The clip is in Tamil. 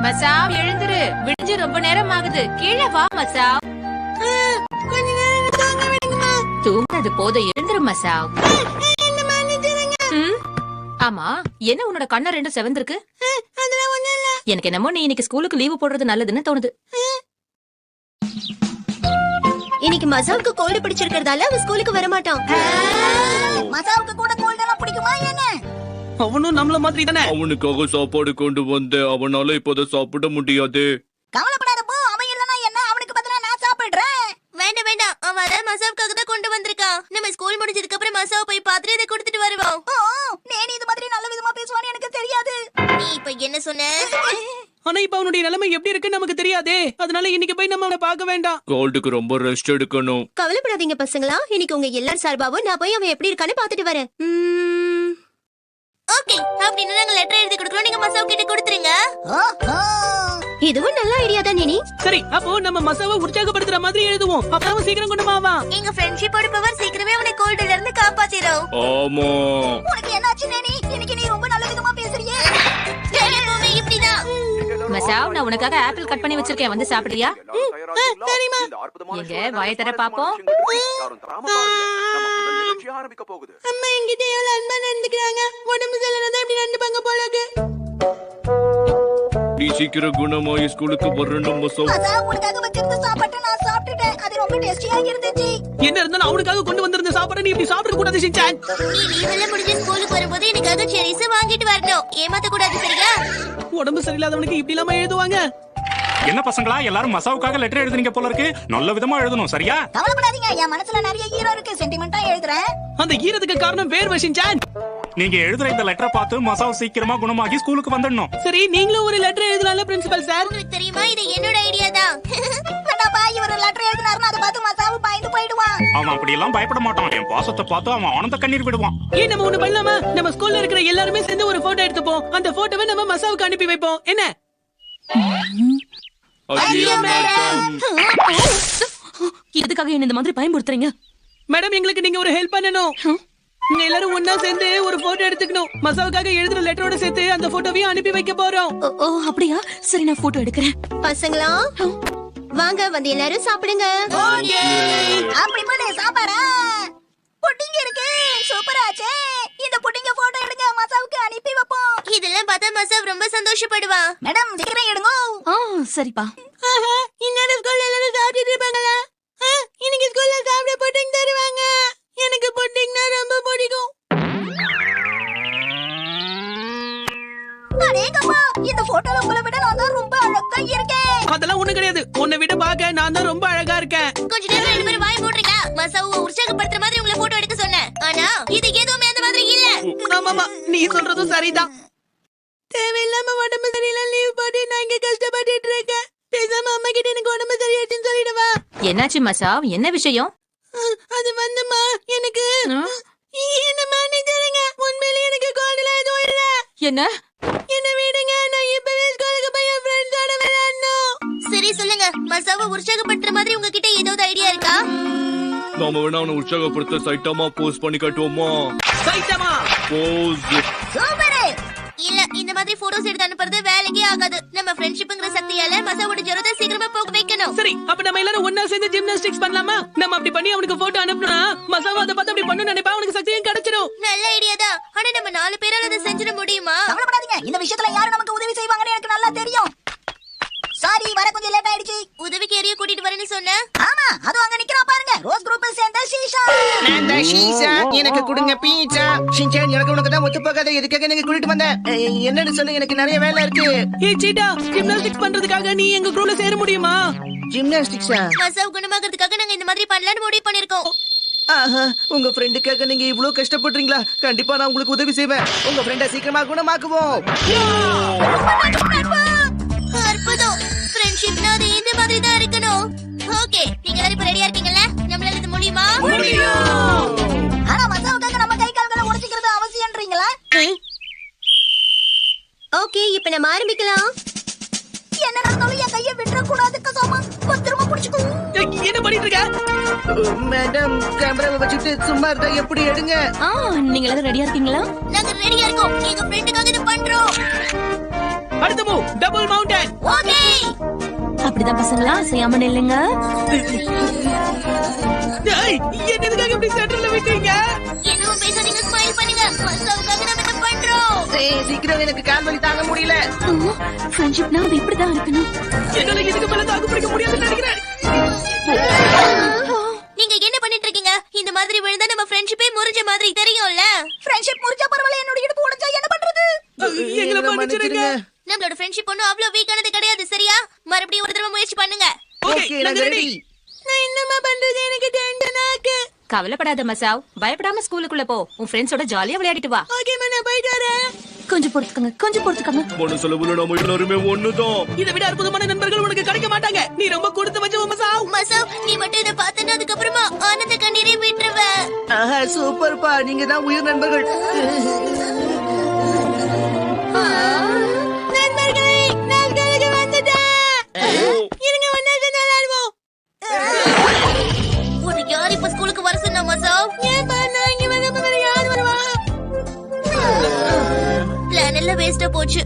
மசாவ் எழுந்துரு, விடிஞ்சு ரொம்ப நேரம் ஆகுது. கீழே வா மசாவ். தூங்குறது போதும், எழுந்துரு மசாவ். ஆமா, என்ன உன்னோட கண்ண ரெண்டும் செவந்திருக்கு? எனக்கு என்னமோ நீ இன்னைக்கு ஸ்கூலுக்கு லீவு போடுறது நல்லதுன்னு தோணுது. இன்னைக்கு மசாவுக்கு கோல்டு பிடிச்சிருக்கிறதால அவன் ஸ்கூலுக்கு வர மாட்டான். மசாவுக்கு கூட கோல்டு எல்லாம் பிடிக்குமா என்ன? அவனும் நம்மள மாதிரி தானே. அவனுக்காக சாப்பாடு கொண்டு வந்து அவனால இப்போத சாப்பிட முடியாது. கவலைப்படாத போ, அவன் இல்லனா என்ன, அவனுக்கு பதிலா நான் சாப்பிடுறேன். வேண்டாம் வேண்டாம், அவன் அத மசாவுக்காக தான் கொண்டு வந்திருக்கான். நம்ம ஸ்கூல் முடிஞ்சதுக்கு அப்புறம் மசாவை போய் பார்த்துட்டு இதை கொடுத்துட்டு வருவோம். நேனி இது மாதிரி நல்ல விதமா பேசுவான்னு எனக்கு தெரியாது. நீ இப்ப என்ன சொன்ன? ஆனா இப்ப அவனுடைய நிலைமை எப்படி இருக்குன்னு நமக்கு தெரியாதே. அதனால இன்னைக்கு போய் நம்ம அவனை பார்க்க வேண்டாம். கோல்டுக்கு ரொம்ப ரெஸ்ட் எடுக்கணும். கவலைப்படாதீங்க பசங்களா, இன்னைக்கு உங்க எல்லார் சார்பாவும் நான் போய் அவன் எப்படி இருக்கான்னு பாத்துட்டு வரேன். ஓகே, அப்படின்னா நாங்க லெட்டர் எழுதி கொடுக்குறோம், நீங்க மசாவ் கிட்ட கொடுத்துருங்க. இதுவும் நல்ல ஐடியா தான் நீ. சரி, அப்போ நம்ம மசாவை உற்சாகப்படுத்துற மாதிரி எழுதுவோம். அப்பதான் சீக்கிரம் கொண்டு வா. எங்க ஃப்ரெண்ட்ஷிப்போட பவர் சீக்கிரமே அவனை கோல்டுல இருந்து காப்பாத்திரும். ஆமா. உனக்கு என்னாச்சு நேனி? இன்னைக்கு நீ ரொம்ப நல்ல விதமா பேசுறியே. இப்படிதான். மசாவ், நான் உனக்காக ஆப்பிள் கட் பண்ணி வச்சிருக்கேன், வந்து சாப்பிடுறியா? சரிமா. எங்க வாயை தர பாப்போம். அம்மா என்கிட்ட எவ்வளவு அன்பா நடந்துக்கிறாங்க. உடம்பு சரியில்லாத இப்படி நடந்துப்பாங்க போலக்கு. நீ சீக்கிரம் குணமாயி ஸ்கூலுக்கு வரணும் மசாவ். மசாவ் உனக்காக வச்சிருந்த சாப்பாட்டை நான் சாப்பிட்டுட்டேன். அது ரொம்ப டேஸ்டியா இருந்துச்சு. என்ன இருந்தாலும் அவனுக்காக கொண்டு வந்திருந்த சாப்பாடு நீ இப்படி சாப்பிட கூடாது சின்சான். நீ லீவ்ல முடிஞ்சு ஸ்கூலுக்கு வரும்போது எனக்காக செரிஸ் வாங்கிட்டு வரணும். ஏமாத்த கூடாது, சரியா? உடம்பு சரியில்லாதவனுக்கு இப்படி இல்லாம எழுதுவாங்க. என்ன பசங்களா, எல்லாரும் மசாவுக்காக லெட்டர் எழுதுறீங்க போல இருக்கு. நல்ல விதமா எழுதணும், சரியா? கவலைப்படாதீங்க, என் மனசுல நிறைய ஈரம் இருக்கு. சென்டிமெண்டா எழுதுறேன். அந்த ஈரத்துக்கு காரணம் வேர்வை சின்சான். நீங்க எழுதுற இந்த லெட்டரை பார்த்து மசாவ் சீக்கிரமா குணமாகி ஸ்கூலுக்கு வந்துடணும். சரி, நீங்களும் ஒரு லெட்டர் எழுதலாம்ல பிரின்சிபல் சார். உங்களுக்கு தெரியுமா, இது என்னோட ஐடியா தான். வேண்டாப்பா, இவர் லெட்டர் எழுதினாருன்னா அதை பார்த்து மசாவு பயந்து போயிடுவான். அவன் அப்படி எல்லாம் பயப்பட மாட்டான். என் பாசத்தை பார்த்து அவன் ஆனந்த கண்ணீர் விடுவான். ஏன் நம்ம ஒண்ணு பண்ணலாமா? நம்ம ஸ்கூல்ல இருக்கிற எல்லாருமே சேர்ந்து ஒரு போட்டோ எடுத்துப்போம். அந்த போட்டோவை நம்ம மசாவுக்கு அனுப்பி வைப்போம். என்ன? எதுக்காக என்ன இந்த மாதிரி பயன்படுத்துறீங்க? மேடம், எங்களுக்கு நீங்க ஒரு ஹெல்ப் பண்ணணும். நீங்க எல்லாரும் ஒன்னா சேர்ந்து ஒரு போட்டோ எடுத்துக்கணும். மசாவுக்காக எழுதுற லெட்டரோட சேர்த்து அந்த போட்டோவையும் அனுப்பி வைக்க போறோம். ஓ அப்படியா? சரி, நான் போட்டோ எடுக்கிறேன். பசங்களா வாங்க, வந்து எல்லாரும் சாப்பிடுங்க. அப்படி பண்ணு, சாப்பாடா? புட்டிங் இருக்கு, சூப்பராச்சே. இந்த புட்டிங்க போட்டோ எடுங்க, மசாவுக்கு அனுப்பி வைப்போம். இதெல்லாம் பார்த்தா மசாவ் ரொம்ப சந்தோஷப்படுவா. மேடம் சீக்கிரம் எடுங்க. சரிப்பா. இன்னொரு ஸ்கூல்ல எல்லாரும் சாப்பிட்டு இருப்பாங்களா? இன்னைக்கு ஸ்கூல்ல சாப்பிட புட்டிங் தருவாங்க. எனக்கு புட்டிங்னா ரொம்ப பிடிக்கும். அடேங்கப்பா, இந்த போட்டோல உங்களை விட நான் தான் ரொம்ப அழகா இருக்கேன். அதெல்லாம் ஒண்ணு கிடையாது. உன்னை விட பாக்க நான் தான் ரொம்ப அழகா இருக்கேன். கொஞ்ச நேரம் ரெண்டு பேரும் வாய் போடுறீங்க. மசாவை உற்சாகப்படுத்துற மாதிரி உங்களை போட்டோ எடுக்க சொன்னேன். ஆனா இது எதுவுமே அந்த மாதிரி இல்ல. ஆமாமா, நீ சொல்றதும் சரிதான். தேவையில்லாம உடம்பு சரியில்லை லீவ் போட்டு நான் இங்க கஷ்டப்பட்டுட்டு இருக்கேன். பேசாம அம்மா கிட்ட எனக்கு உடம்பு சரியாச்சுன்னு சொல்லிடுவா. என்னாச்சு மசாவ்? என்ன விஷயம்? அது வந்துமா, எனக்கு என்ன மன்னிச்சிடுங்க. உண்மையிலேயே எனக்கு கோல்டுல எதுவும் இல்ல. என்ன விடுங்க, நான் இப்பவே ஸ்கூலுக்கு போய் என் ஃப்ரெண்ட்ஸோட விளையாடணும். சரி சொல்லுங்க, மசாவை உற்சாகப்படுத்துற மாதிரி உங்ககிட்ட ஏதாவது ஐடியா இருக்கா? நாம வேணா அவனை உற்சாகப்படுத்த சைட்டாமா போஸ்ட் பண்ணி காட்டுவோமா? சைட்டமா போஸ். சூப்பர். இல்ல, இந்த மாதிரி போட்டோஸ் எடுத்து அனுப்புறது வேலைக்கே ஆகாது. நம்ம ஃப்ரெண்ட்ஷிப்ங்கற சக்தியால மசாவோட ஜரத்தை சீக்கிரமா போக வைக்கணும். சரி, அப்ப நம்ம எல்லாரும் ஒண்ணா சேர்ந்து ஜிம்னாஸ்டிக்ஸ் பண்ணலாமா? நம்ம அப்படி பண்ணி அவனுக்கு போட்டோ அனுப்புனா மசாவா அதை பார்த்து அப்படி பண்ணு நினைப்பா, அவனுக்கு சக்தியும் கிடைச்சிடும். நல்ல ஐடியா தான். ஆனா நம்ம 4 பேரால அதை செஞ்சிட முடியுமா? கவலைப்படாதீங்க, இந்த விஷயத்துல யாரு நமக்கு உதவி செய்வாங்கன்னு எனக்கு நல்லா தெரியும். சாரி, வர கொஞ்சம் லேட் ஆயிடுச்சு. உதவிக்கு யாரையும் கூட்டிட்டு வரேன்னு சொன்ன? ஆமா, அது அங்க நிக்கிறா பாருங்க. ரோஸ் குரூப்ல சேர்ந்த ஷீஷா. நான் தான் ஷீஷா. எனக்கு கொடுங்க பீட்சா. ஷின்சான், எனக்கு உனக்கு தான் ஒத்து போகாத. எதுக்காக நீங்க கூட்டிட்டு வந்த? என்னன்னு சொல்லு, எனக்கு நிறைய வேலை இருக்கு. ஏய் சீட்டா, ஜிம்னாஸ்டிக்ஸ் பண்றதுக்காக நீ எங்க குரூப்ல சேர முடியுமா? ஜிம்னாஸ்டிக்ஸா? மசாவ் குணமாகிறதுக்காக நாங்க இந்த மாதிரி பண்ணலாம்னு முடிவு பண்ணிருக்கோம். ஆஹா, உங்க ஃப்ரெண்டுக்காக நீங்க இவ்வளவு கஷ்டப்படுறீங்களா? கண்டிப்பா நான் உங்களுக்கு உதவி செய்வேன். உங்க ஃப்ரெண்ட சீக்கிரமா குணமாக்குவோம். அற்புதம். ஃப்ரெண்ட்ஷிப்னா அது இந்த மாதிரி தான் இருக்கணும். ஓகே, நீங்க எல்லாரும் இப்ப ரெடியா இருக்கீங்கல்ல? நம்மளால இது முடியுமா? ஆனா மசாவுக்காக நம்ம கை கால்களை உடைச்சிக்கிறது அவசியம்ன்றீங்களா? ஓகே, இப்ப நம்ம ஆரம்பிக்கலாம். என்ன நடந்தாலும் என் கையை விட்டுற கூடாது கசாமா. பத்திரமா புடிச்சுக்கோ. என்ன பண்ணிட்டு இருக்க? மேடம், கேமராவை வச்சுட்டு சும்மா இருந்தா எப்படி எடுங்க? நீங்க எல்லாரும் ரெடியா இருக்கீங்களா? நாங்க ரெடியா இருக்கோம். எங்க ஃப்ரெண்டுக்காக இது பண்றோம். அடுத்த மூவ், டபுள் மவுண்டன். இப்படிதான் பசங்களா செய்யாம நில்லுங்க. டேய், என்ன எதுக்காக இப்படி சென்டர்ல விட்டீங்க? எதுவும் பேசாதீங்க, ஸ்மைல் பண்ணுங்க. மசாவுக்காக நம்ம இதை பண்றோம். சீக்கிரம் எனக்கு கால் வலி தாங்க முடியல. ஃப்ரெண்ட்ஷிப்னா அது இப்படிதான் இருக்கணும். என்னால இதுக்கு மேல தாக்கு பிடிக்க முடியாதுன்னு நினைக்கிறேன். நீங்க என்ன பண்ணிட்டு இருக்கீங்க? இந்த மாதிரி விழுந்தா நம்ம ஃப்ரெண்ட்ஷிப்பே முறிஞ்ச மாதிரி தெரியும்ல. ஃப்ரெண்ட்ஷிப் முறிஞ்சா பரவாயில்ல, என்னோட இடுப்பு உடைஞ்சா என்ன பண்றது? எங்களை மன்னிச்சிடுங்க. நம்மளோட ஃப்ரெண்ட்ஷிப் ஒன்னும் அவ்வளவு வீக்கானது கிடையாது, சரியா? மறுபடியும் ஒரு தடவை முயற்சி பண்ணுங்க. ஓகே, நாங்க ரெடி. நான் என்னமா பண்றது? எனக்கு டென்ஷனா இருக்கு. கவலைப்படாத மசாவ், பயப்படாம ஸ்கூலுக்குள்ள போ. உன் ஃப்ரெண்ட்ஸோட ஜாலியா விளையாடிட்டு வா. ஓகேமா, நான் போயிட்டு வரேன். கொஞ்சம் பொறுத்துக்கங்க. மனசளவுல நம்ம எல்லாருமே ஒண்ணுதான். இதை விட அற்புதமான நண்பர்கள் உனக்கு கிடைக்க மாட்டாங்க. நீ ரொம்ப கொடுத்து வச்ச மசாவ். மசாவ், நீ மட்டும் இதை பார்த்தனா அதுக்கு அப்புறமா ஆனந்த கண்ணீரை விட்டுருவ. ஆஹா, சூப்பர்ப்பா, நீங்க தான் உயிர் நண்பர்கள். நண்பர்களே, நான் ஸ்கூலுக்கு வந்துட்டேன். இருங்க, ஒண்ணா சேர்ந்து விளையாடுவோம். உன்னை யார் இப்ப ஸ்கூலுக்கு வர சொன்னா மசாவ்? ஏன்பா நான் இங்க வந்தப்ப வேற யார் வருவா? பிளான் எல்லாம் வேஸ்டா போச்சு.